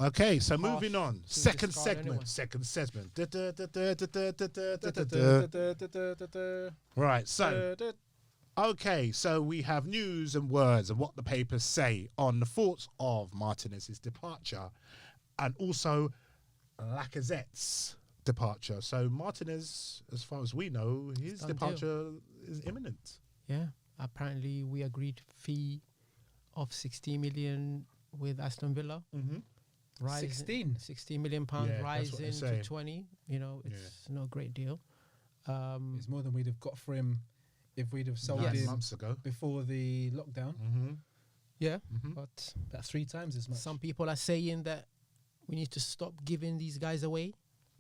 Okay, so Half moving on. to Second discard anyway. segment. Right, so okay, so we have news and words and what the papers say on the thoughts of Martinez's departure and also Lacazette's departure. So Martinez, as far as we know, his Done departure is imminent. Yeah, apparently we agreed fee of 60 million with Aston Villa. Mm-hmm. Rising, 16 million pounds, Yeah, that's what they're rising saying. to 20. You know, it's not a great deal. It's more than we'd have got for him if we'd have sold 9 him months ago. before the lockdown. Mm-hmm. Yeah, Mm-hmm. but About 3 times as much. some people are saying that we need to stop giving these guys away.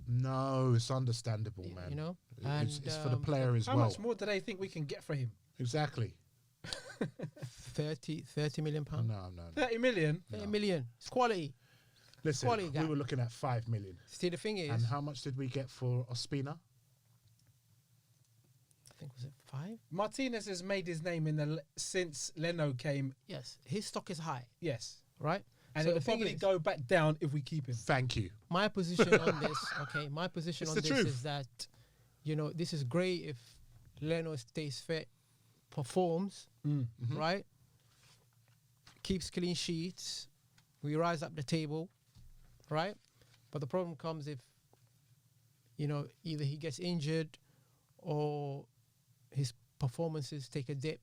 No, it's understandable, man. You know, It's for the player as How well. much more do they think we can get for him? Exactly. 30 million pounds. No. 30 million? 30 million. It's quality. Listen, Quality we gap. were looking at 5 million. See, the thing is, And how much did we get for Ospina? I think was it 5? Martinez has made his name since Leno came. Yes, his stock is high, Yes. right? And So it'll the thing probably is- go back down if we keep him. Thank you. My position on this, my position It's on the this truth. is that, you know, this is great if Leno stays fit, performs, Mm-hmm. right? Keeps clean sheets, we rise up the table, right? But the problem comes if, you know, either he gets injured or his performances take a dip.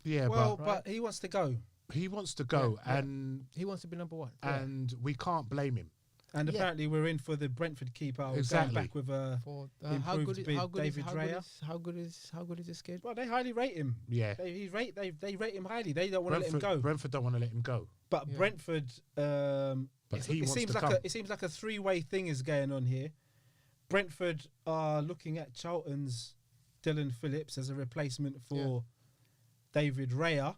Yeah, Well, but but he wants to go. he wants to go, Yeah. and He wants to be number one. and we can't blame him. And Yeah. apparently we're in for the Brentford keeper. Exactly. Going back with a... For Improved bid, David Raya. how good is this kid? Well, they highly rate him. Yeah. They rate him highly. They don't want to let him go. Brentford don't want to let him go. But Yeah. Brentford, But he wants seems to like come. it seems like a 3-way thing is going on here. Brentford are looking at Charlton's Dylan Phillips as a replacement for David Raya,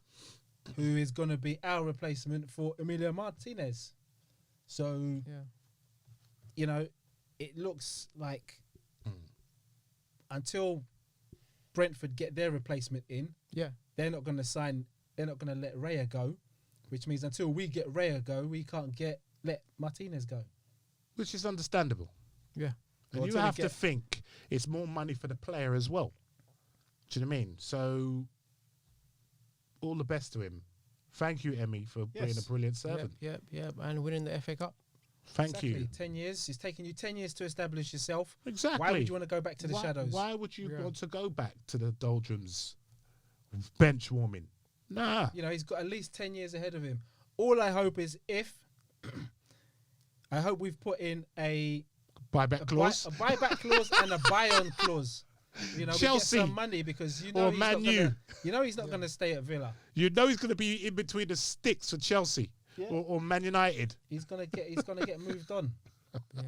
who is going to be our replacement for Emilio Martinez. So, Yeah. you know, it looks like until Brentford get their replacement in, Yeah. they're not going to sign. They're not going to let Raya go, which means until we get Raya go, we can't let Martinez go. Which is understandable. Yeah. And Well, you until we have to get- think it's more money for the player as well. Do you know what I mean? So, all the best to him. Thank you, Emmy, for being a Yes. brilliant servant. Yep. And winning the FA Cup. Thank Exactly. you. 10 years. It's taken you 10 years to establish yourself. Exactly. Why would you want to go back to the shadows? Why would you Yeah. want to go back to the doldrums bench warming? Nah. You know, he's got at least 10 years ahead of him. All I hope is I hope we've put in a Buyback clause. buyback clause and a buy-on clause. You know, Chelsea we get some money because you know or he's Man not U. gonna, you know he's not going to stay at Villa. You know he's going to be in between the sticks for Chelsea Yeah. or Man United. He's gonna get moved on. Yeah.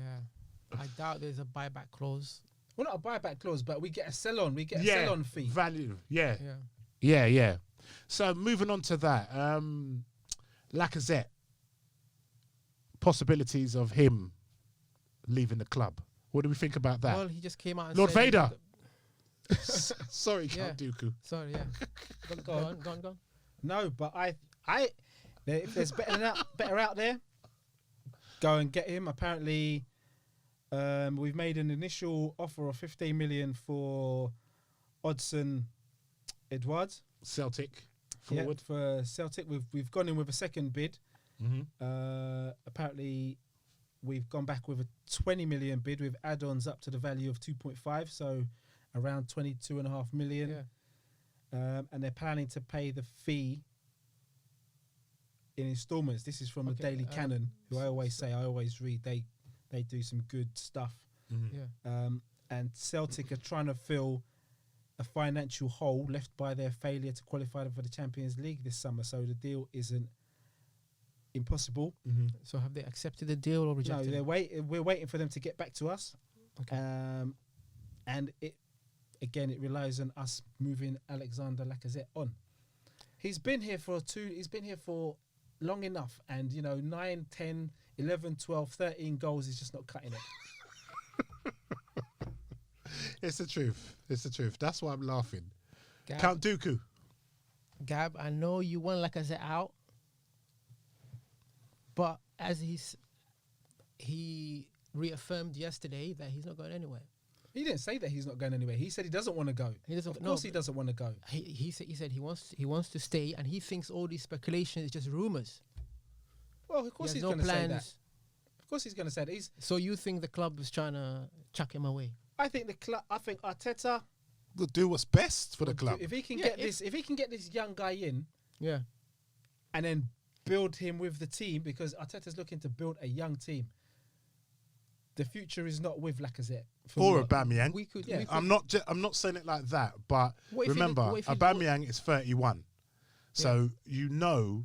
I doubt there's a buyback clause. Well, not a buyback clause, but we get a sell-on. We get a sell-on fee. Value. Yeah. Yeah. Yeah. So moving on to that. Lacazette. Possibilities of him leaving the club. What do we think about that? Well, he just came out and Lord said he Vader. was Sorry, Yeah. Count Dooku. Sorry, yeah. Go on. Go on. No, but if there's better out there, go and get him. Apparently, we've made an initial offer of 15 million for Odsonne Edouard. Celtic. Forward. For Celtic. We've gone in with a second bid. Mm-hmm. Apparently, we've gone back with a 20 million bid with add-ons up to the value of 2.5, so around 22.5 million. Yeah. And they're planning to pay the fee in installments. This is from the Okay, Daily Cannon, who I always read. They do some good stuff. Mm-hmm. Yeah. And Celtic are trying to fill a financial hole left by their failure to qualify for the Champions League this summer. So the deal isn't impossible. Mm-hmm. So have they accepted the deal or No, rejected it? we're waiting for them to get back to us. Okay. And it relies on us moving Alexander Lacazette on. He's been here for long enough, and 9, 10, 11, 12, 13 goals is just not cutting it. It's the truth. That's why I'm laughing. Gab, Count Dooku. Gab, I know you want Lacazette out, but as he reaffirmed yesterday that he's not going anywhere. He didn't say that he's not going anywhere. He said he doesn't want to go. He doesn't. Of course, he doesn't want to go. He said he wants to stay, and he thinks all these speculation is just rumors. Well, of course He he's has no going to say that. plans. Of course he's going to say that. So you think the club is trying to chuck him away? I think the club. I think Arteta We'll do what's best for the club. If he can Yeah, get this, if he can get this young guy in, Yeah. and then build him with the team, because Arteta's looking to build a young team. The future is not with Lacazette Or me. Aubameyang. We could. Yeah. We could I'm not saying it like that, but What if he remember, did- what if he- Aubameyang is 31. So you know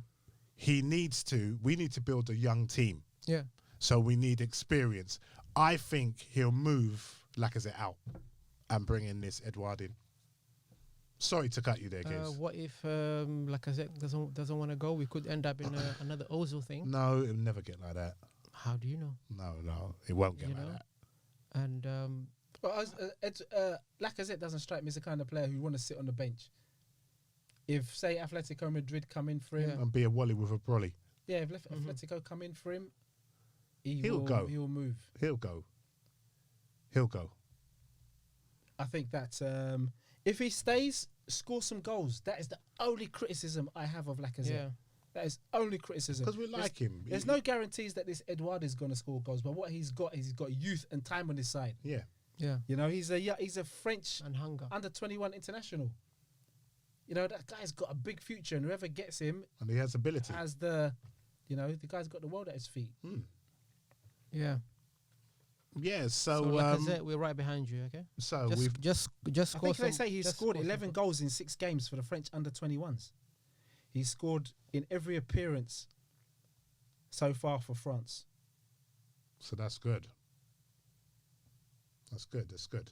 we need to build a young team. yeah. So we need experience. I think he'll move Lacazette out and bring in this Edouard in. Sorry to cut you there, Gibbs. What if Lacazette doesn't want to go? We could end up in another Ozil thing. No, it'll never get like that. How do you know? No, it won't get You like know? that. And Lacazette doesn't strike me as the kind of player who want to sit on the bench. If, say, Atletico Madrid come in for him, Yeah. And be a Wally with a brolly. yeah, if Atletico come in for him, He'll go. He'll move. He'll go. I think that if he stays, score some goals. That is the only criticism I have of Lacazette. yeah, That is only criticism. Because we like him. There's no guarantees that this Edouard is going to score goals, but what he's got is he's got youth and time on his side. Yeah. yeah, You know, he's a French and hunger. under 21 international. You know, that guy's got a big future, and whoever gets him And he has ability. has the guy's got the world at his feet. Yeah. Yeah, So so Lacazette, we're right behind you. Okay. so Just we've just I score think they say he's just scored score 11 goals in 6 games for the French under 21s. He's scored in every appearance so far for France. so that's good. That's good.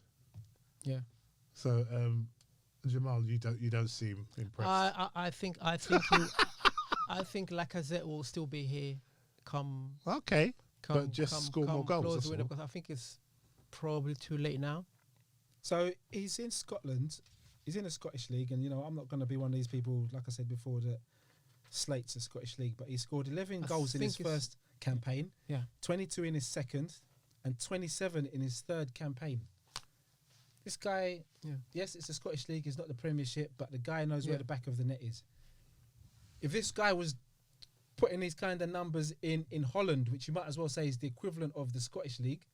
Yeah. So Jamal, you don't seem impressed. I think you, I think Lacazette will still be here. Okay. But just score more goals, close that's the window, all. because I think it's probably too late now. So he's in Scotland. He's in the Scottish League, and I'm not going to be one of these people, like I said before, that slates the Scottish League. But he scored 11 I goals in his think it's- first campaign, Yeah. 22 in his second, and 27 in his third campaign. This guy, Yeah. yes, it's the Scottish League. It's not the Premiership, but the guy knows where Yeah. the back of the net is. If this guy was putting these kind of numbers in Holland, which you might as well say is the equivalent of the Scottish League,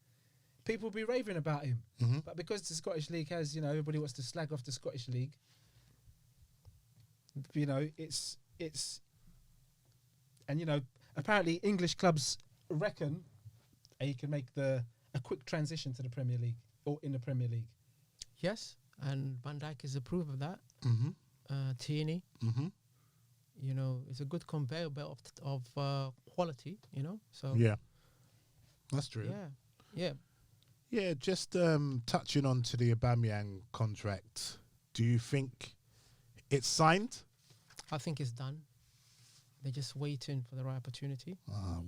people will be raving about him. Mhm. But because the Scottish League has, everybody wants to slag off the Scottish League. It's and apparently English clubs reckon he can make a quick transition to the Premier League or in the Premier League. Yes, and Van Dijk is a proof of that. Mm-hmm. Tierney, Mm-hmm. it's a good conveyor belt of quality. So Yeah. That's true. yeah. Yeah, just touching on to the Aubameyang contract. Do you think it's signed? I think it's done. They're just waiting for the right opportunity.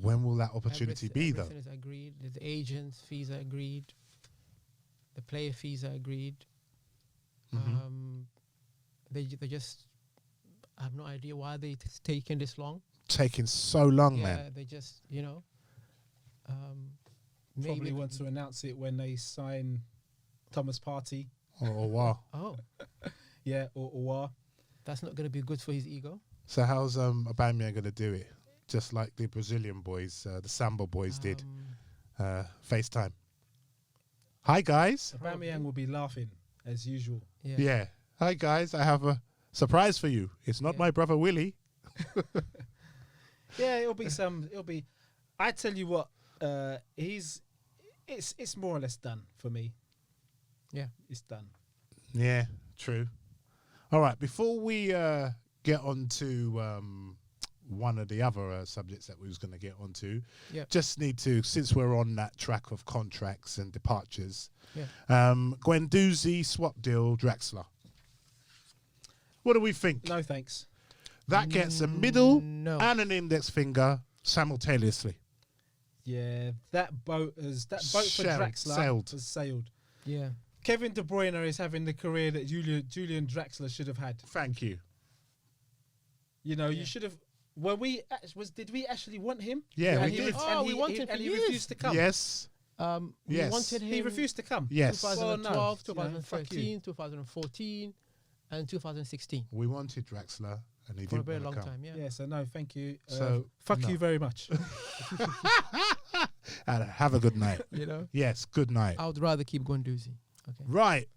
When will that opportunity be, though? Everything is agreed. The agents' fees are agreed. The player fees are agreed. Mhm. They just I have no idea why they taking this long. Taking so long, Yeah, man. they just Probably maybe want to announce it when they sign Thomas Partey, Oh, wow. Oh, or that's not going to be good for his ego. So how's Aubameyang going to do it? Just like the Brazilian boys, the Samba boys did. FaceTime. Hi, guys. Aubameyang will be laughing as usual. Yeah. Yeah. Hi, guys. I have a surprise for you. It's not Yeah. my brother Willie. Yeah, it'll be. I tell you what, it's more or less done for me. Yeah. It's done. Yeah, true. All right. Before we get on to one of the other subjects that we was going to get onto, Yep. just need to, since we're on that track of contracts and departures, Yeah. Guendouzi, swap deal, Draxler. What do we think? No thanks. That gets a middle No. and an index finger simultaneously. Yeah, that boat for Draxler sailed. has sailed. Yeah. Kevin De Bruyne is having the career that Julian Draxler should have had. Thank you. You Yeah. should have. Did we actually want him? Yeah, And we he did. We wanted him for and he years. refused to come. Yes. We Yes. wanted him. He refused to come. Yes. 2012, Well, no, fuck 2013, 2014, and 2016 We wanted Draxler, and he for a didn't very want long to come. time. Yeah. Yeah, so no, thank you. So, fuck no. you very much. And have a good night. You know, Yes, good night. I would rather keep Guendouzi. Okay. Right.